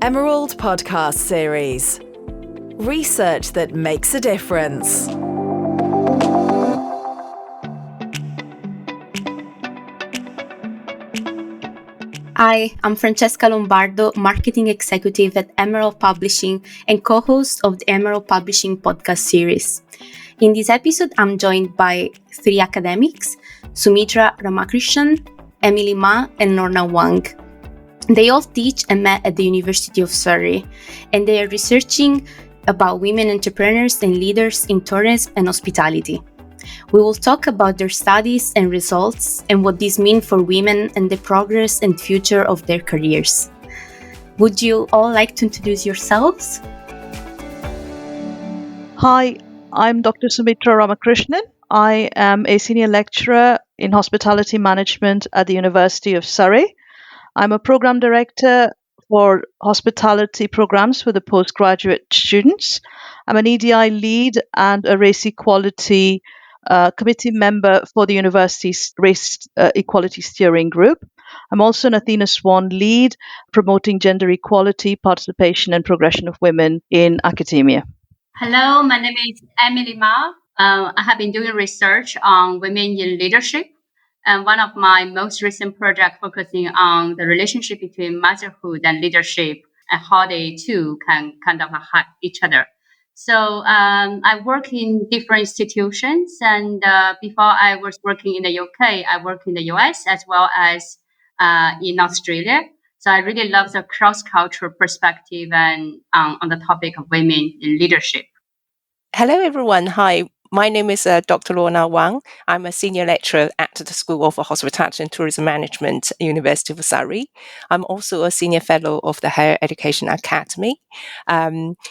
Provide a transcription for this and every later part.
Emerald podcast series. Research that makes a difference. Hi, I'm Francesca Lombardo, Marketing Executive at Emerald Publishing and co-host of the Emerald Publishing podcast series. In this episode, I'm joined by three academics, Sumeetra Ramakrishnann, Emily Ma, and Lorna Wang. They all teach and met at the University of Surrey, and they are researching about women entrepreneurs and leaders in tourism and hospitality. We will talk about their studies and results and what these mean for women and the progress and future of their careers. Would you all like to introduce yourselves? Hi, I'm Dr. Sumeetra Ramakrishnann. I am a senior lecturer in hospitality management at the University of Surrey. I'm a program director for hospitality programs for the postgraduate students. I'm an EDI lead and a race equality committee member for the university's race equality steering group. I'm also an Athena Swan lead promoting gender equality, participation and progression of women in academia. Hello, my name is Emily Ma. I have been doing research on women in leadership. And one of my most recent projects focusing on the relationship between motherhood and leadership and how they two can kind of help each other. So I work in different institutions, and before I was working in the UK, I worked in the US as well as in Australia. So I really love the cross-cultural perspective and on the topic of women in leadership. Hello, everyone. Hi. My name is Dr. Lorna Wang. I'm a senior lecturer at the School of Hospitality and Tourism Management, University of Surrey. I'm also a senior fellow of the Higher Education Academy.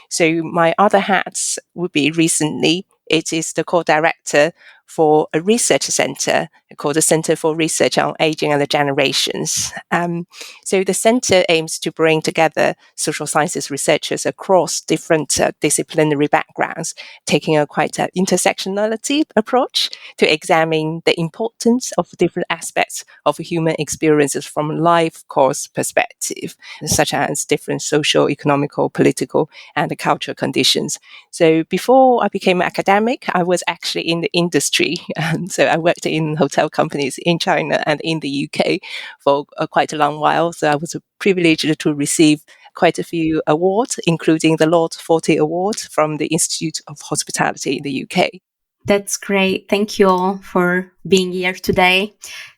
So my other hats would be recently, it is the co-director for a research center called the Center for Research on Aging and the Generations. So the center aims to bring together social sciences researchers across different disciplinary backgrounds, taking a quite intersectionality approach to examine the importance of different aspects of human experiences from a life course perspective, such as different social, economical, political, and cultural conditions. So before I became an academic, I was actually in the industry. So I worked in hotel companies in China and in the UK for quite a long while. So I was privileged to receive quite a few awards, including the Lord 40 Award from the Institute of Hospitality in the UK. That's great. Thank you all for being here today.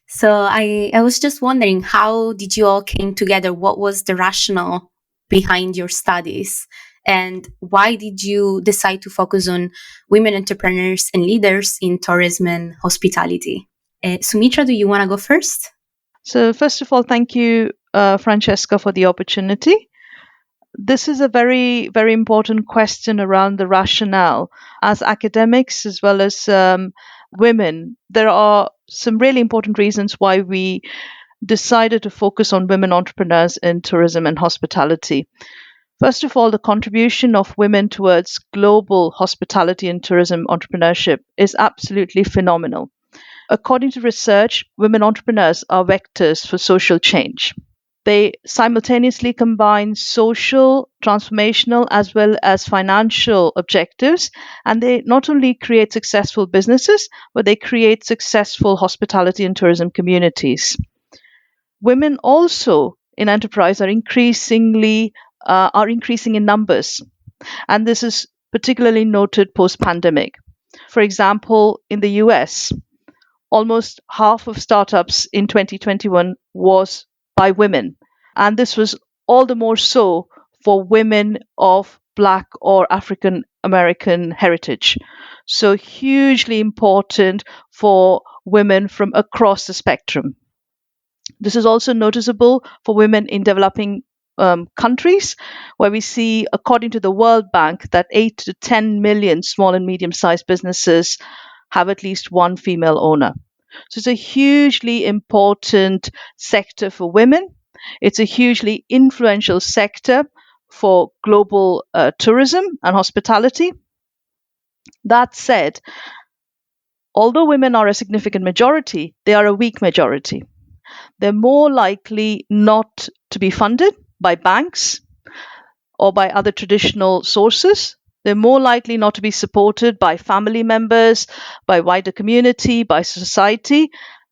So I was just wondering, how did you all came together? What was the rationale behind your studies? And why did you decide to focus on women entrepreneurs and leaders in tourism and hospitality? Sumeetra, do you want to go first? So first of all, thank you, Francesca, for the opportunity. This is a very, very important question around the rationale. As academics as well as women, there are some really important reasons why we decided to focus on women entrepreneurs in tourism and hospitality. First of all, the contribution of women towards global hospitality and tourism entrepreneurship is absolutely phenomenal. According to research, women entrepreneurs are vectors for social change. They simultaneously combine social, transformational, as well as financial objectives, and they not only create successful businesses, but they create successful hospitality and tourism communities. Women also in enterprise are increasing in numbers, and this is particularly noted post-pandemic. For example, in the US, almost half of startups in 2021 was by women, and this was all the more so for women of Black or African American heritage. So hugely important for women from across the spectrum. This is also noticeable for women in developing countries, where we see, according to the World Bank, that 8 to 10 million small and medium-sized businesses have at least one female owner. So it's a hugely important sector for women. It's a hugely influential sector for global tourism and hospitality. That said, although women are a significant majority, they are a weak majority. They're more likely not to be funded by banks. or by other traditional sources. They're more likely not to be supported by family members, by wider community, by society,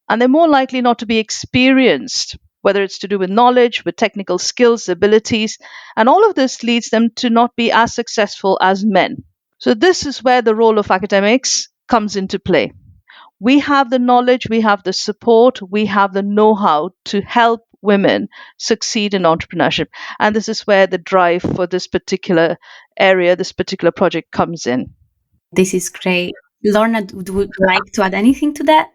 and they're more likely not to be experienced, whether it's to do with knowledge, with technical skills, abilities, and all of this leads them to not be as successful as men. So this is where the role of academics comes into play. We have the knowledge, we have the support, we have the know-how to help women succeed in entrepreneurship. And this is where the drive for this particular area, this particular project comes in. This is great. Lorna, would you like to add anything to that?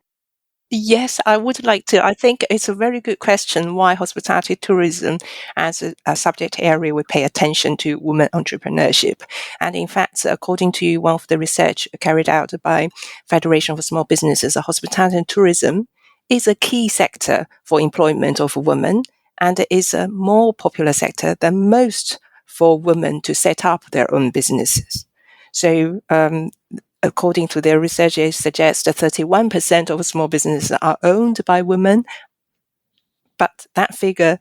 Yes, I would like to. I think it's a very good question why hospitality tourism as a subject area we pay attention to women entrepreneurship. And in fact, according to one of the research carried out by Federation for Small Businesses, hospitality and tourism is a key sector for employment of women and is a more popular sector than most for women to set up their own businesses. So according to their research, it suggests that 31% of small businesses are owned by women, but that figure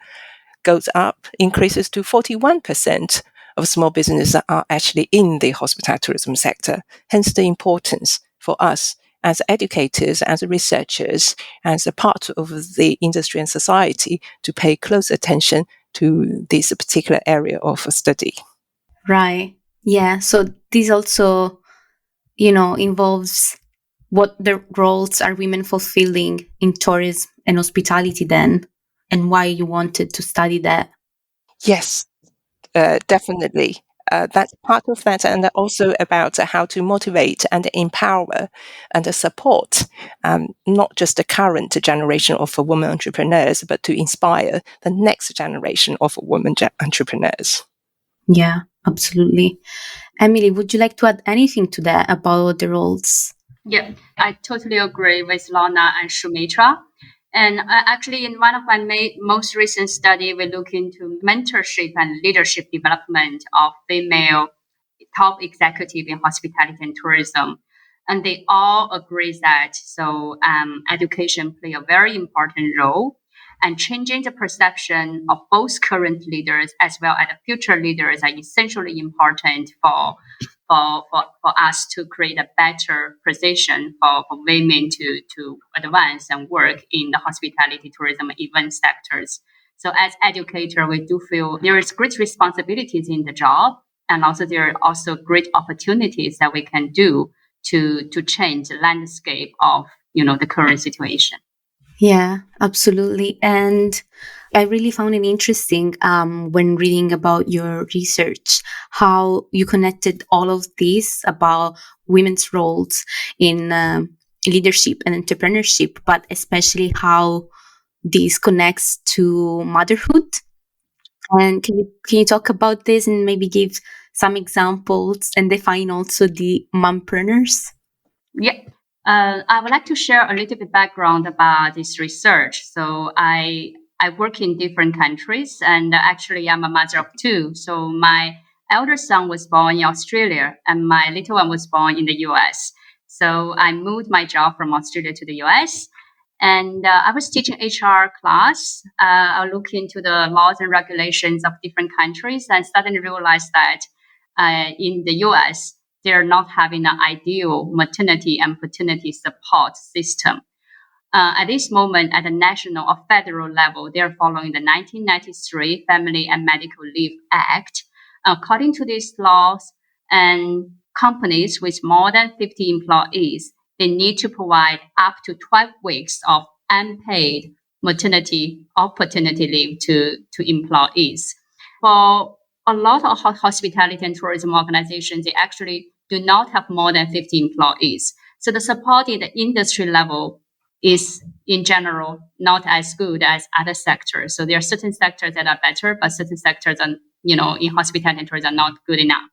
goes up, increases to 41% of small businesses are actually in the hospitality tourism sector. Hence the importance for us as educators, as researchers, as a part of the industry and society to pay close attention to this particular area of study. Right. Yeah. So this also involves what the roles are women fulfilling in tourism and hospitality then, and why you wanted to study that. Yes, definitely. That's part of that, and also about how to motivate and empower and support not just the current generation of women entrepreneurs, but to inspire the next generation of women entrepreneurs. Yeah, absolutely. Emily, would you like to add anything to that about the roles? Yeah, I totally agree with Lorna and Sumeetra. And actually, in one of my most recent study, we look into mentorship and leadership development of female top executive in hospitality and tourism. And they all agree that education play a very important role, and changing the perception of both current leaders as well as the future leaders are essentially important for us to create a better position for women to advance and work in the hospitality, tourism, event sectors. So as educator, we do feel there is great responsibilities in the job, and also there are also great opportunities that we can do to change the landscape of the current situation. Yeah, absolutely. And I really found it interesting when reading about your research, how you connected all of this about women's roles in leadership and entrepreneurship, but especially how this connects to motherhood. And can you talk about this and maybe give some examples and define also the mompreneurs? Yeah. I would like to share a little bit background about this research. So I work in different countries, and actually I'm a mother of two. So my elder son was born in Australia, and my little one was born in the US. So I moved my job from Australia to the US, and I was teaching HR class. I look into the laws and regulations of different countries, and suddenly realized that in the US, they're not having an ideal maternity and paternity support system. At this moment, at the national or federal level, they're following the 1993 Family and Medical Leave Act. According to these laws, and companies with more than 50 employees, they need to provide up to 12 weeks of unpaid maternity or paternity leave to employees. For a lot of hospitality and tourism organizations, they actually do not have more than 50 employees. So the support at the industry level is, in general, not as good as other sectors. So there are certain sectors that are better, but certain sectors are, in hospitality and tourism are not good enough.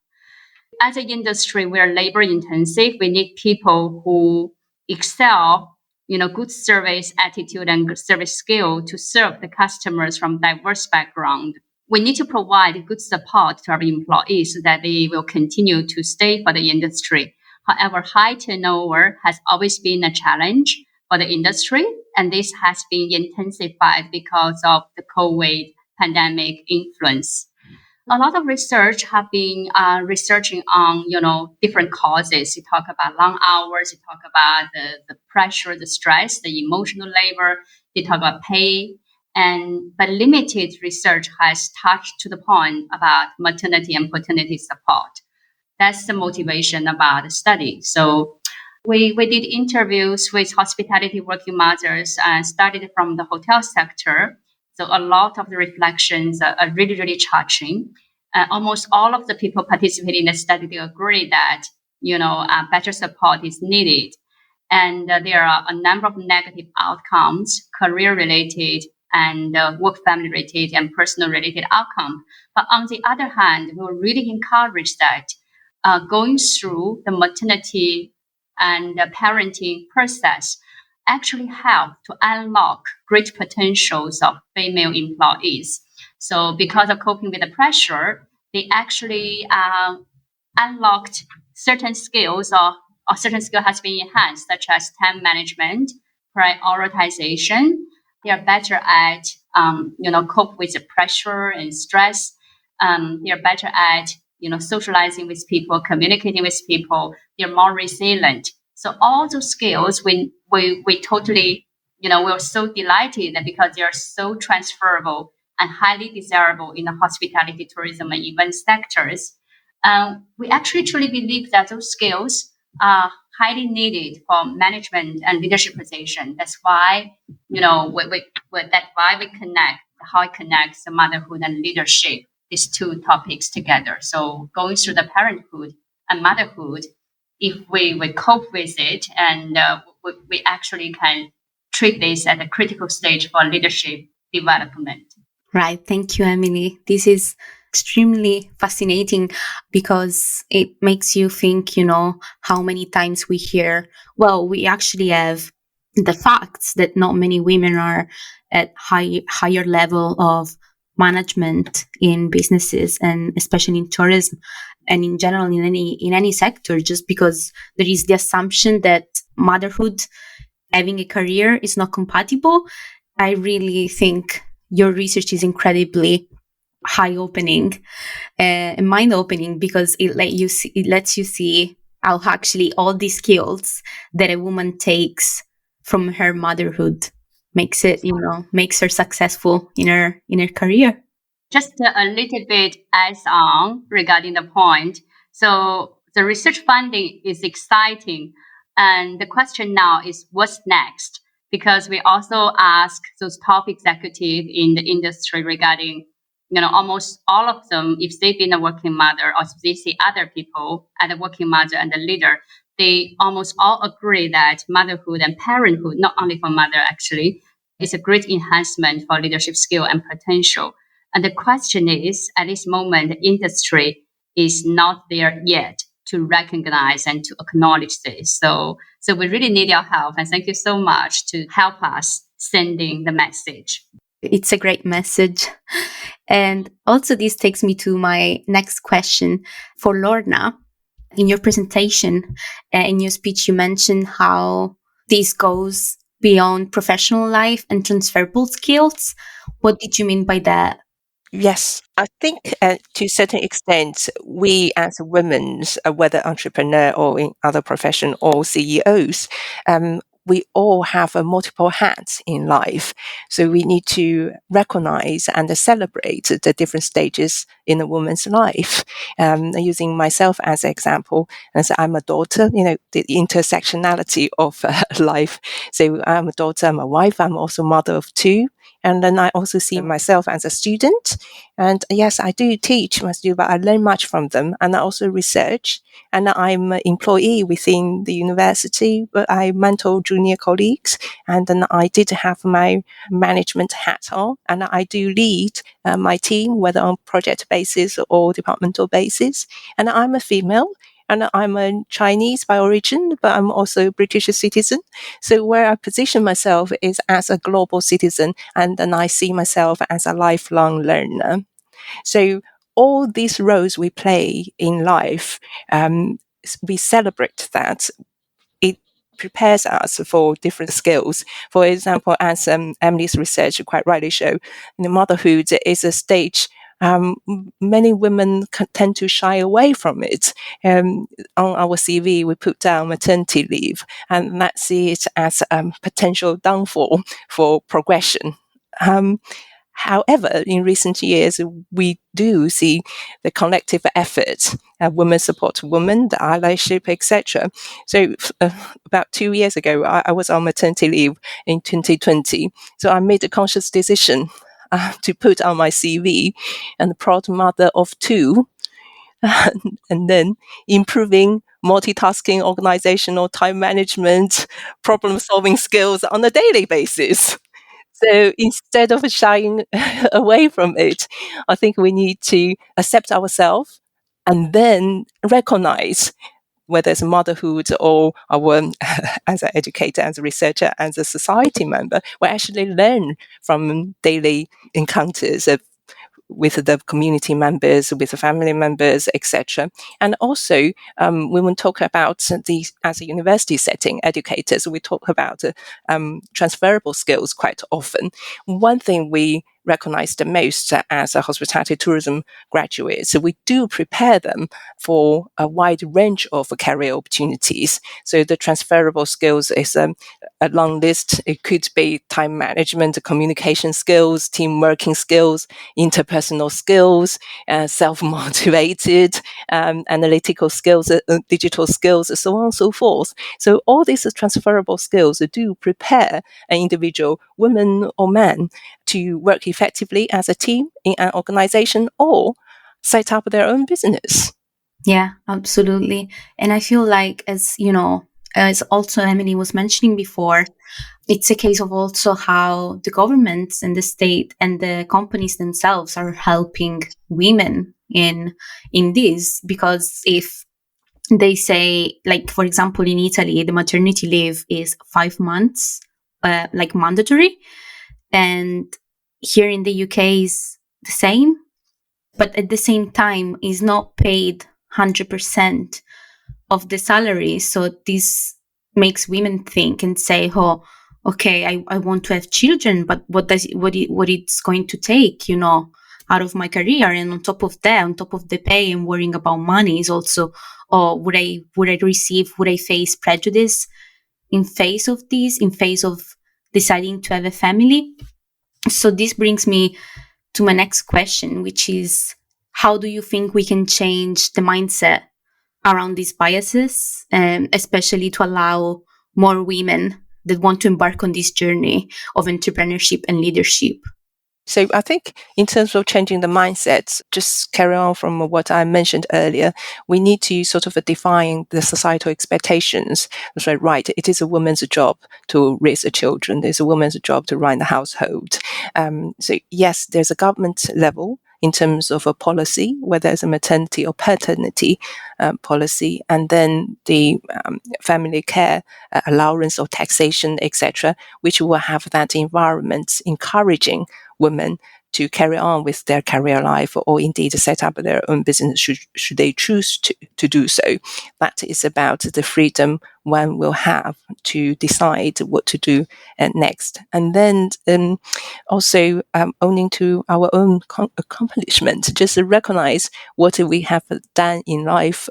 As an industry, we're labor intensive. We need people who excel, good service attitude and good service skill to serve the customers from diverse background. We need to provide good support to our employees so that they will continue to stay for the industry. However, high turnover has always been a challenge for the industry, and this has been intensified because of the COVID pandemic influence. A lot of research have been researching on, different causes. You talk about long hours, you talk about the pressure, the stress, the emotional labor, you talk about pay, but limited research has touched to the point about maternity and paternity support. That's the motivation about the study. So we did interviews with hospitality working mothers and started from the hotel sector. So a lot of the reflections are really, really touching. Almost all of the people participating in the study, they agree that, better support is needed. And there are a number of negative outcomes, career-related and work-family related and personal-related outcomes. But on the other hand, we really encourage that going through the maternity and the parenting process actually help to unlock great potentials of female employees. So because of coping with the pressure, they actually unlocked certain skills or certain skill has been enhanced, such as time management, prioritization. They are better at, cope with the pressure and stress. They are better at, socializing with people, communicating with people. They're more resilient. So all those skills, we totally, we're so delighted that because they are so transferable and highly desirable in the hospitality, tourism, and event sectors. We actually truly believe that those skills are highly needed for management and leadership position. That's why, that's why we connect how it connects the motherhood and leadership, these two topics together. So going through the parenthood and motherhood, if we cope with it and we actually can treat this at a critical stage for leadership development. Right. Thank you, Emily. This is extremely fascinating because it makes you think, how many times we hear, well, we actually have the facts that not many women are at higher level of management in businesses and especially in tourism and in general in any sector, just because there is the assumption that motherhood, having a career, is not compatible. I really think your research is incredibly eye-opening and mind-opening because it lets you see how actually all these skills that a woman takes from her motherhood makes her successful in her career. Just a little bit as on regarding the point. So the research funding is exciting, and the question now is what's next? Because we also ask those top executives in the industry regarding, almost all of them, if they've been a working mother or if they see other people as a working mother and a leader, they almost all agree that motherhood and parenthood, not only for mother actually, is a great enhancement for leadership skill and potential. And the question is, at this moment, the industry is not there yet to recognize and to acknowledge this. So we really need your help. And thank you so much to help us sending the message. It's a great message. And also this takes me to my next question for Lorna. In your presentation, in your speech, you mentioned how this goes beyond professional life and transferable skills. What did you mean by that? Yes, I think to a certain extent, we as women, whether entrepreneur or in other profession or CEOs, we all have multiple hats in life. So we need to recognize and celebrate the different stages in a woman's life. Using myself as an example, as I'm a daughter, the intersectionality of life. So I'm a daughter, I'm a wife, I'm also mother of two. And then I also see myself as a student. And yes, I do teach my students, but I learn much from them. And I also research. And I'm an employee within the university, but I mentor junior colleagues. And then I did have my management hat on. And I do lead my team, whether on project basis or departmental basis. And I'm a female. And I'm a Chinese by origin, but I'm also a British citizen. So where I position myself is as a global citizen, and then I see myself as a lifelong learner. So all these roles we play in life, we celebrate that. It prepares us for different skills. For example, as Emily's research quite rightly show, motherhood is a stage many women tend to shy away from it. On our CV, we put down maternity leave, and that see it as a potential downfall for progression. However, in recent years, we do see the collective effort, women support women, the allyship, etc. So about 2 years ago, I was on maternity leave in 2020. So I made a conscious decision to put on my CV and proud mother of 2, and then improving multitasking, organizational time management, problem solving skills on a daily basis. So instead of shying away from it, I think we need to accept ourselves and then recognize whether it's motherhood or our, as an educator, as a researcher, as a society member, we actually learn from daily encounters with the community members, with the family members, etc. And also, when we talk about as a university setting, educators, we talk about transferable skills quite often. One thing we recognize the most as a hospitality tourism graduates, we do prepare them for a wide range of career opportunities. So the transferable skills is a long list. It could be time management, communication skills, team working skills, interpersonal skills, self-motivated, analytical skills, digital skills, so on and so forth. So all these transferable skills do prepare an individual, woman or man, to work effectively as a team in an organization or set up their own business. Yeah, absolutely. And I feel like, as you know, as also Emily was mentioning before, it's a case of also how the governments and the state and the companies themselves are helping women in this. Because if they say, like, for example, in Italy, the maternity leave is 5 months, like mandatory, and here in the UK is the same, but at the same time is not paid 100% of the salary. So this makes women think and say, oh, okay, I want to have children, but what it's going to take, out of my career? And on top of that, on top of the pay and worrying about money, is also, would I face prejudice in face of this, in face of deciding to have a family? So this brings me to my next question, which is, how do you think we can change the mindset around these biases, especially to allow more women that want to embark on this journey of entrepreneurship and leadership? So I think in terms of changing the mindset, just carry on from what I mentioned earlier, we need to sort of define the societal expectations. So, right, it is a woman's job to raise the children. It's a woman's job to run the household. So yes, there's a government level in terms of a policy, whether it's a maternity or paternity policy, and then the family care allowance or taxation, etc., which will have that environment encouraging women to carry on with their career life or indeed set up their own business should they choose to do so. That is about the freedom one will have to decide what to do next. And then also owning to our own accomplishment, just recognize what we have done in life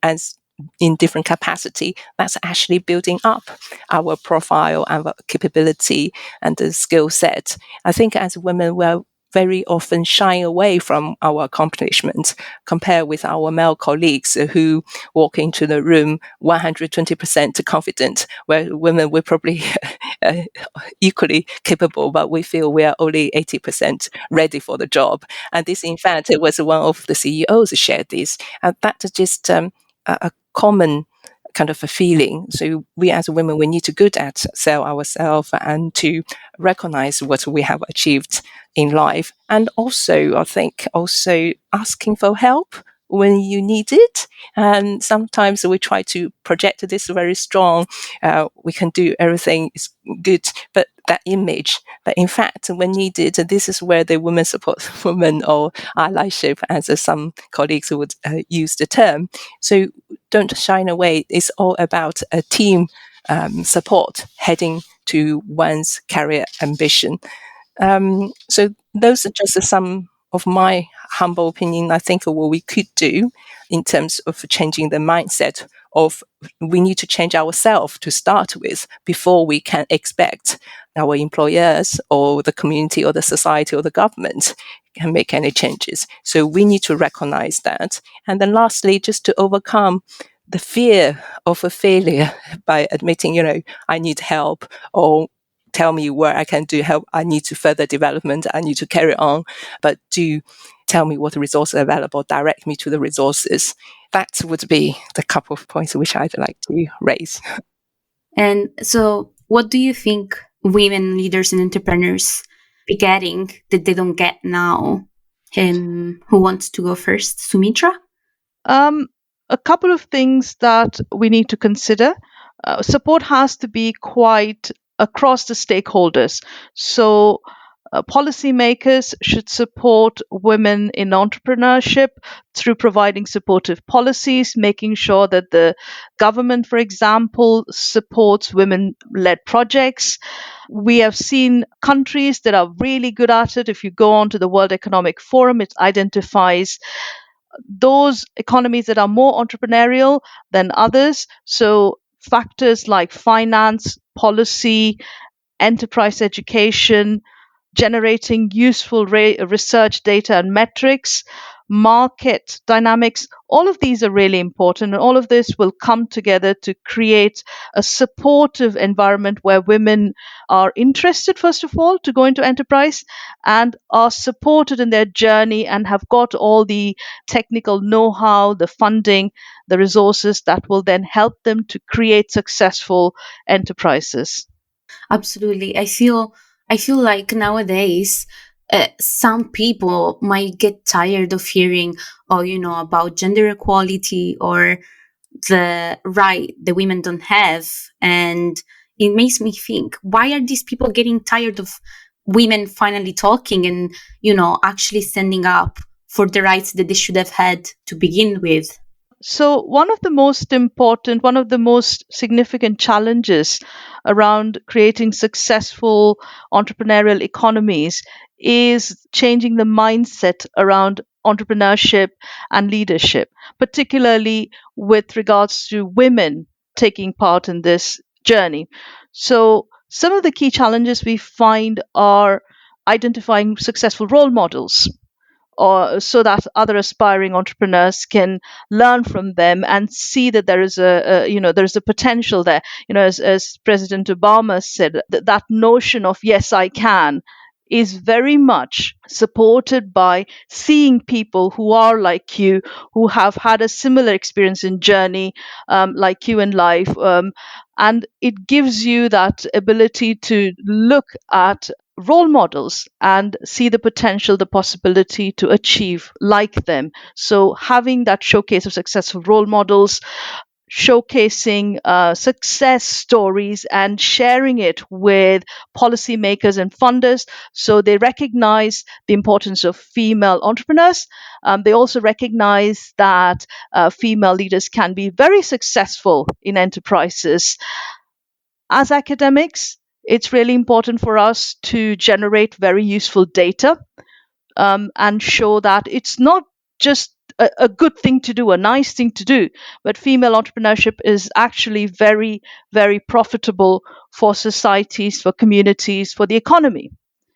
as in different capacity. That's actually building up our profile, our capability and the skill set. I think as women, we're very often shying away from our accomplishments compared with our male colleagues who walk into the room 120% confident, where women we're probably equally capable, but we feel we are only 80% ready for the job. And this, in fact, it was one of the CEOs who shared this. And that's just a common kind of a feeling. So we as women, we need to good at sell ourselves and to recognize what we have achieved in life. And also, I think also asking for help when you need it. And sometimes we try to project this very strong, we can do everything is good, but that image. But in fact, when needed, this is where the women support women or allyship, as some colleagues would use the term. So don't shy away. It's all about a team support heading to one's career ambition. So those are just some of my humble opinion, I think what we could do in terms of changing the mindset of we need to change ourselves to start with before we can expect our employers or the community or the society or the government can make any changes. So we need to recognize that. And then lastly, just to overcome the fear of a failure by admitting, I need help, or tell me where I can do help. I need to further development. I need to carry on, but do tell me what resources are available. Direct me to the resources. That would be the couple of points which I'd like to raise. And so, what do you think women leaders and entrepreneurs be getting that they don't get now? And who wants to go first? Sumeetra? A couple of things that we need to consider. Support has to be quite across the stakeholders. So policymakers should support women in entrepreneurship through providing supportive policies, making sure that the government, for example, supports women-led projects. We have seen countries that are really good at it. If you go on to the World Economic Forum, it identifies those economies that are more entrepreneurial than others. So factors like finance, policy, enterprise education, generating useful research data and metrics, market dynamics, all of these are really important. And all of this will come together to create a supportive environment where women are interested, first of all, to go into enterprise and are supported in their journey and have got all the technical know-how, the funding, the resources that will then help them to create successful enterprises. Absolutely. I feel like nowadays some people might get tired of hearing, about gender equality or the right the women don't have. And it makes me think, why are these people getting tired of women finally talking and, actually standing up for the rights that they should have had to begin with? So, one of the most significant challenges around creating successful entrepreneurial economies is changing the mindset around entrepreneurship and leadership, particularly with regards to women taking part in this journey. So, some of the key challenges we find are identifying successful role models, or so that other aspiring entrepreneurs can learn from them and see that there is there's a potential there. As President Obama said, that notion of yes, I can is very much supported by seeing people who are like you, who have had a similar experience in journey, like you in life, and it gives you that ability to look at role models and see the potential, the possibility to achieve like them. So having that showcase of successful role models, showcasing success stories and sharing it with policymakers and funders, so they recognize the importance of female entrepreneurs. They also recognize that female leaders can be very successful in enterprises. As academics, it's really important for us to generate very useful data, and show that it's not just a good thing to do, a nice thing to do, but female entrepreneurship is actually very, very profitable for societies, for communities, for the economy.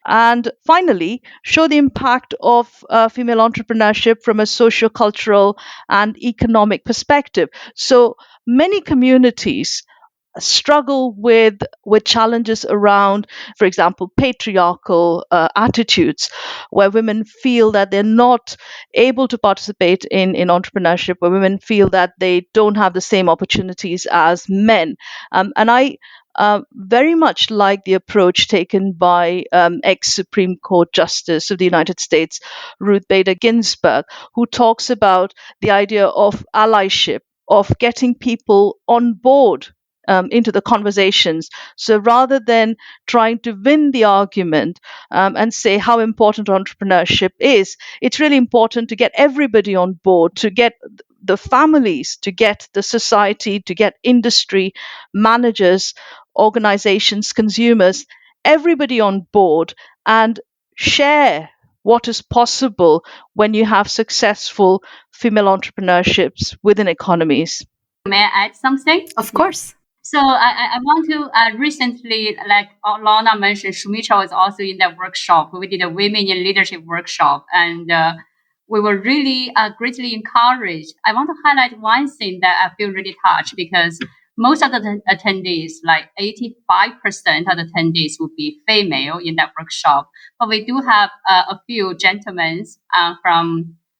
And finally, show the impact of female entrepreneurship from a socio-cultural and economic perspective. So many communities struggle with challenges around, for example, patriarchal attitudes, where women feel that they're not able to participate in entrepreneurship, where women feel that they don't have the same opportunities as men. And I very much like the approach taken by ex-Supreme Court Justice of the United States, Ruth Bader Ginsburg, who talks about the idea of allyship, of getting people on board into the conversations. So rather than trying to win the argument and say how important entrepreneurship is, it's really important to get everybody on board, to get the families, to get the society, to get industry, managers, organizations, consumers, everybody on board and share what is possible when you have successful female entrepreneurships within economies. May I add something? Of course. So I want to recently, like Lorna mentioned, Sumeetra was also in that workshop. We did a Women in Leadership workshop, and we were really greatly encouraged. I want to highlight one thing that I feel really touched, because most of the attendees, like 85% of the attendees, would be female in that workshop. But we do have a few gentlemen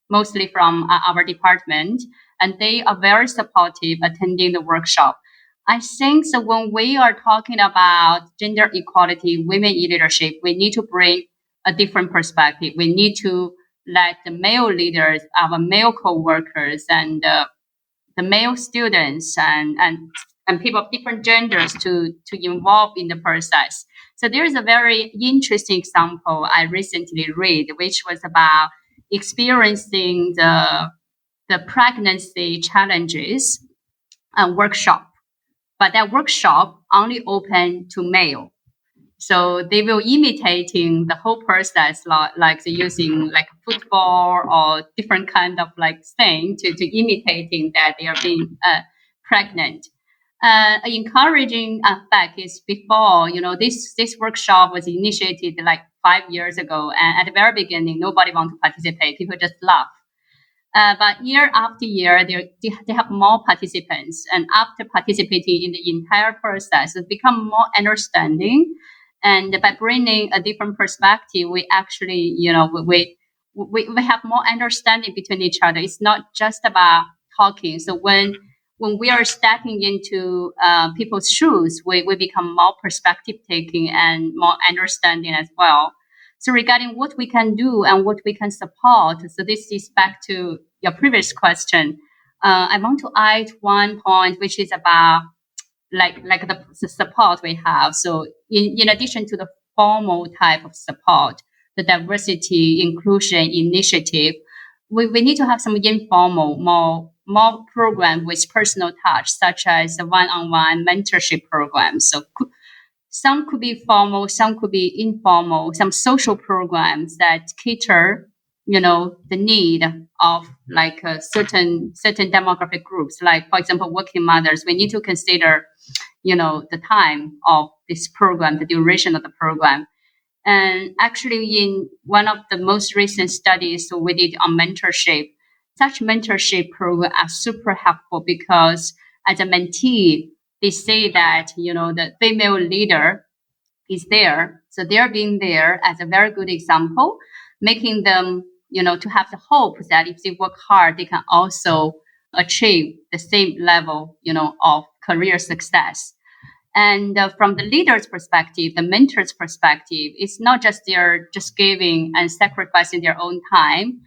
mostly from our department, and they are very supportive attending the workshop. I think so when we are talking about gender equality, women in leadership, we need to bring a different perspective. We need to let the male leaders, our male co-workers, and the male students and people of different genders to involve in the process. So there is a very interesting example I recently read, which was about experiencing the pregnancy challenges workshop. But that workshop only open to male. So they will imitating the whole process, like using like football or different kind of like thing to imitating that they are being pregnant. Encouraging fact is before, this workshop was initiated like 5 years ago. And at the very beginning, nobody want to participate. People just laugh. But year after year, they have more participants. And after participating in the entire process, it become more understanding. And by bringing a different perspective, we actually, we have more understanding between each other. It's not just about talking. So when we are stepping into people's shoes, we become more perspective taking and more understanding as well. So regarding what we can do and what we can support, so this is back to your previous question. I want to add one point, which is about like the support we have. So in addition to the formal type of support, the diversity inclusion initiative, we need to have some informal, more program with personal touch, such as a one-on-one mentorship program. So some could be formal, some could be informal, some social programs that cater, the need of like certain demographic groups. Like, for example, working mothers, we need to consider, the time of this program, the duration of the program. And actually, in one of the most recent studies we did on mentorship, such mentorship programs are super helpful because as a mentee, they say that, the female leader is there. So they're being there as a very good example, making them, to have the hope that if they work hard, they can also achieve the same level, of career success. And from the leader's perspective, the mentor's perspective, it's not just they're just giving and sacrificing their own time.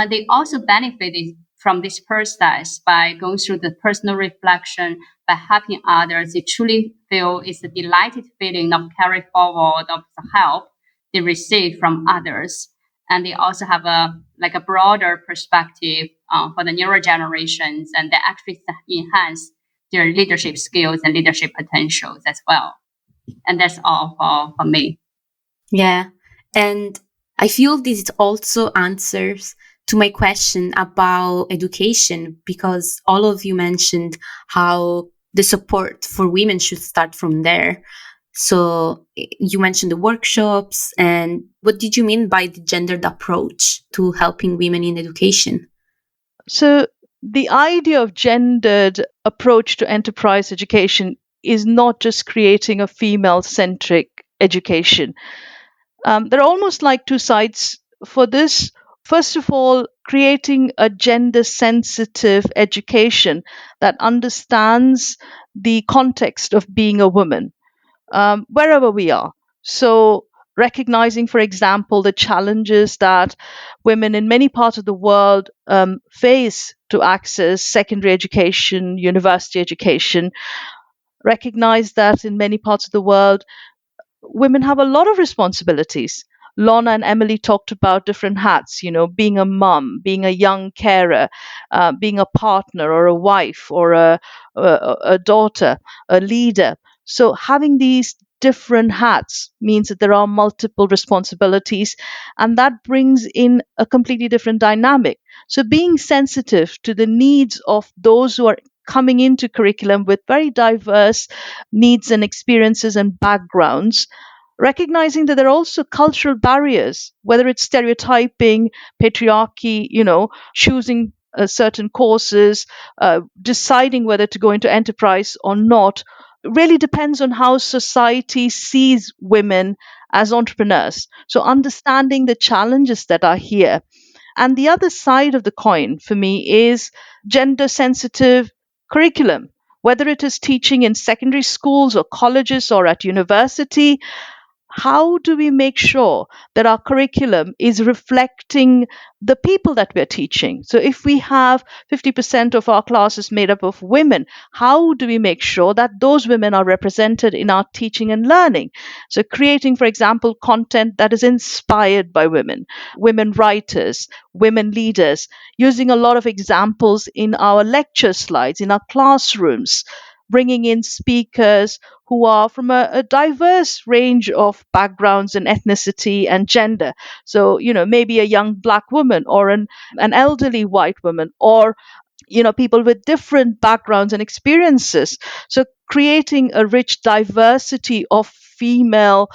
They also benefited from this process by going through the personal reflection, by helping others. They truly feel it's a delighted feeling of carry forward of the help they receive from others. And they also have a broader perspective for the newer generations, and they actually enhance their leadership skills and leadership potentials as well. And that's all for me. Yeah. And I feel this also answers to my question about education, because all of you mentioned how the support for women should start from there. So you mentioned the workshops, and what did you mean by the gendered approach to helping women in education? So the idea of gendered approach to enterprise education is not just creating a female-centric education. There are almost like two sides for this. First of all, creating a gender-sensitive education that understands the context of being a woman, wherever we are. So recognizing, for example, the challenges that women in many parts of the world face to access secondary education, university education. Recognize that in many parts of the world, women have a lot of responsibilities. Lorna and Emily talked about different hats, being a mum, being a young carer, being a partner or a wife or a daughter, a leader. So having these different hats means that there are multiple responsibilities, and that brings in a completely different dynamic. So being sensitive to the needs of those who are coming into curriculum with very diverse needs and experiences and backgrounds, recognizing that there are also cultural barriers, whether it's stereotyping, patriarchy, choosing certain courses, deciding whether to go into enterprise or not, really depends on how society sees women as entrepreneurs. So understanding the challenges that are here. And the other side of the coin for me is gender sensitive curriculum, whether it is teaching in secondary schools or colleges or at university. How do we make sure that our curriculum is reflecting the people that we're teaching? So if we have 50% of our classes made up of women, how do we make sure that those women are represented in our teaching and learning? So creating, for example, content that is inspired by women, women writers, women leaders, using a lot of examples in our lecture slides, in our classrooms, bringing in speakers who are from a diverse range of backgrounds and ethnicity and gender. So, maybe a young black woman or an elderly white woman, or people with different backgrounds and experiences. So creating a rich diversity of female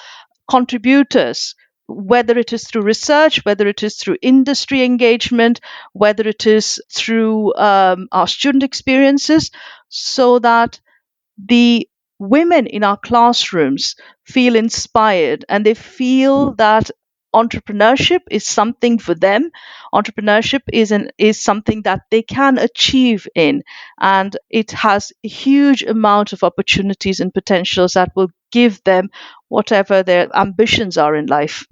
contributors, whether it is through research, whether it is through industry engagement, whether it is through our student experiences, so that the women in our classrooms feel inspired and they feel that entrepreneurship is something for them. Entrepreneurship is something that they can achieve in, and it has a huge amount of opportunities and potentials that will give them whatever their ambitions are in life.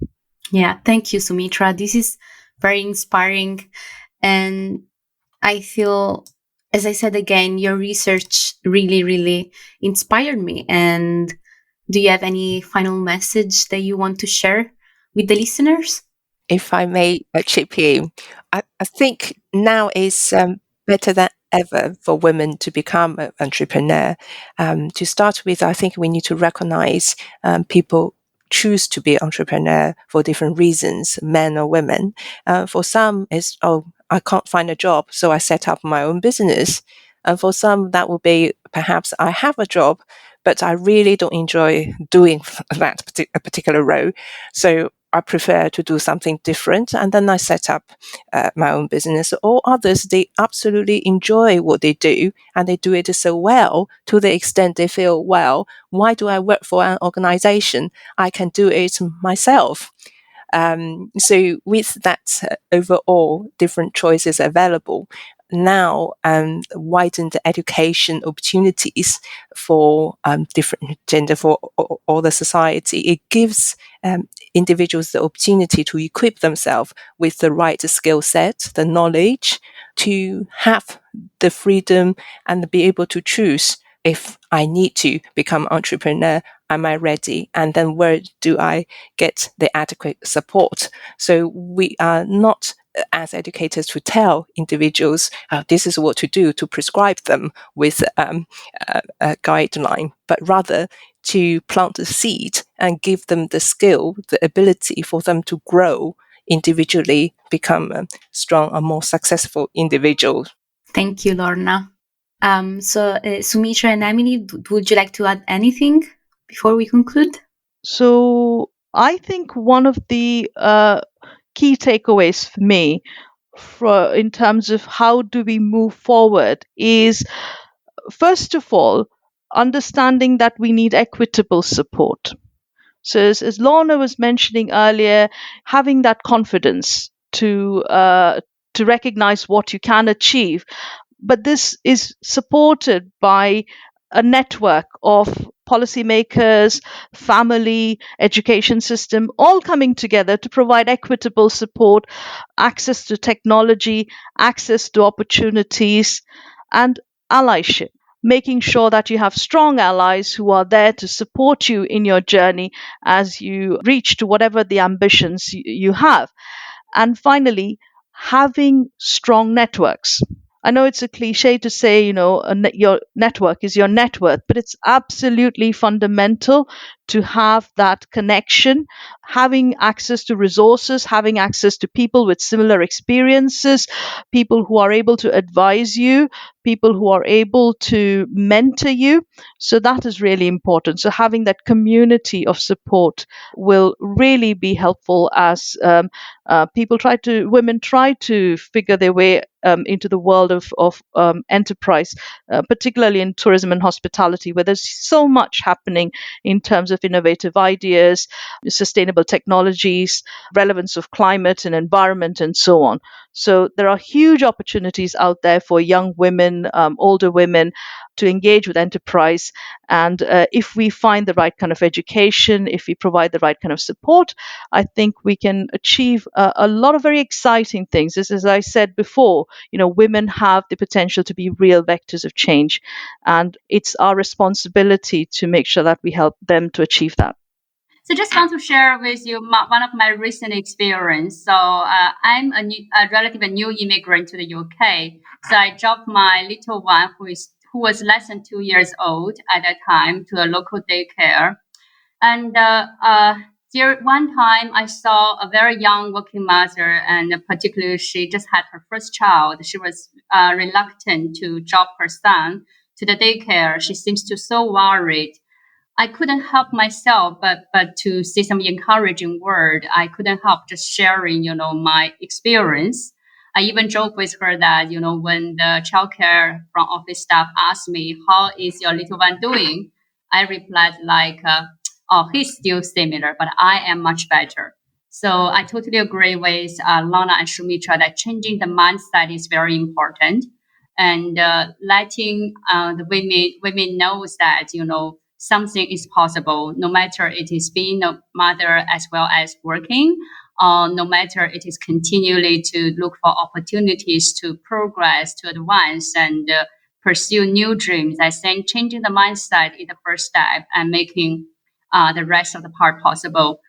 Yeah, thank you, Sumeetra. This is very inspiring, and I feel, as I said again, your research really, really inspired me. And do you have any final message that you want to share with the listeners? If I may chip in, I think now is better than ever for women to become an entrepreneur. To start with, I think we need to recognize people choose to be entrepreneur for different reasons, men or women. For some, it's, I can't find a job, so I set up my own business. And for some, that will be perhaps I have a job, but I really don't enjoy doing that particular role. So I prefer to do something different, and then I set up my own business. Or others, they absolutely enjoy what they do, and they do it so well to the extent they feel, well, why do I work for an organization? I can do it myself. So with that overall different choices available, now widened education opportunities for different gender, for all the society, it gives individuals the opportunity to equip themselves with the right skill set, the knowledge, to have the freedom and be able to choose, if I need to become entrepreneur, am I ready? And then where do I get the adequate support? So we are not as educators to tell individuals this is what to do, to prescribe them with a guideline, but rather to plant the seed and give them the skill, the ability for them to grow individually, become a strong and more successful individual. Thank you, Lorna. Sumeetra and Emily, would you like to add anything before we conclude? So I think one of the key takeaways for me in terms of how do we move forward is, first of all, understanding that we need equitable support. So as Lorna was mentioning earlier, having that confidence to recognize what you can achieve, but this is supported by a network of policymakers, family, education system, all coming together to provide equitable support, access to technology, access to opportunities, and allyship. Making sure that you have strong allies who are there to support you in your journey as you reach to whatever the ambitions you have. And finally, having strong networks. I know it's a cliche to say, your network is your net worth, but it's absolutely fundamental to have that connection, having access to resources, having access to people with similar experiences, people who are able to advise you, people who are able to mentor you. So that is really important. So having that community of support will really be helpful as women try to figure their way into the world of enterprise, particularly in tourism and hospitality, where there's so much happening in terms of innovative ideas, sustainable technologies, relevance of climate and environment, and so on. So there are huge opportunities out there for young women, older women, to engage with enterprise. And if we find the right kind of education, if we provide the right kind of support, I think we can achieve a lot of very exciting things. As I said before, women have the potential to be real vectors of change. And it's our responsibility to make sure that we help them to achieve that. So just want to share with you one of my recent experience. So I'm a relatively new immigrant to the UK. So I dropped my little one who was less than 2 years old at that time to a local daycare. And there one time I saw a very young working mother, and particularly she just had her first child. She was reluctant to drop her son to the daycare. She seems to so worried. I couldn't help myself, but to say some encouraging word. I couldn't help just sharing, my experience. I even joke with her that, when the childcare front office staff asked me, "How is your little one doing?" I replied like, "Oh, he's still similar, but I am much better." So I totally agree with Lorna and Sumeetra that changing the mindset is very important, and letting the women know that, something is possible, no matter it is being a mother as well as working, no matter it is continually to look for opportunities to progress, to advance, and pursue new dreams. I think changing the mindset is the first step, and making the rest of the part possible,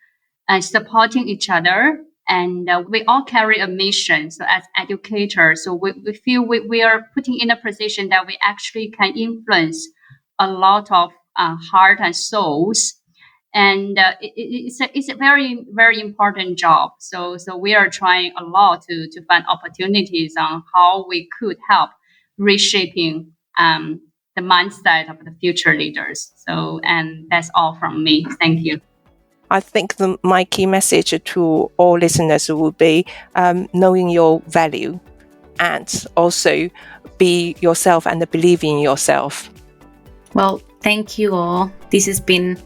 and supporting each other. And we all carry a mission. So as educators, so we feel we are putting in a position that we actually can influence a lot of heart and souls, and it's a very, very important job. So we are trying a lot to find opportunities on how we could help reshaping the mindset of the future leaders. So, and that's all from me. Thank you. I think my key message to all listeners will be knowing your value, and also be yourself and believe in yourself. Well, thank you all. This has been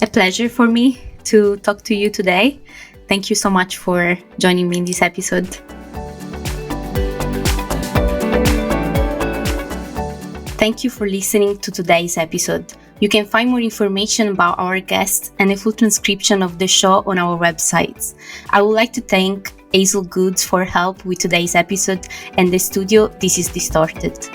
a pleasure for me to talk to you today. Thank you so much for joining me in this episode. Thank you for listening to today's episode. You can find more information about our guests and a full transcription of the show on our websites. I would like to thank Hazel Goods for help with today's episode, and the studio This Is Distorted.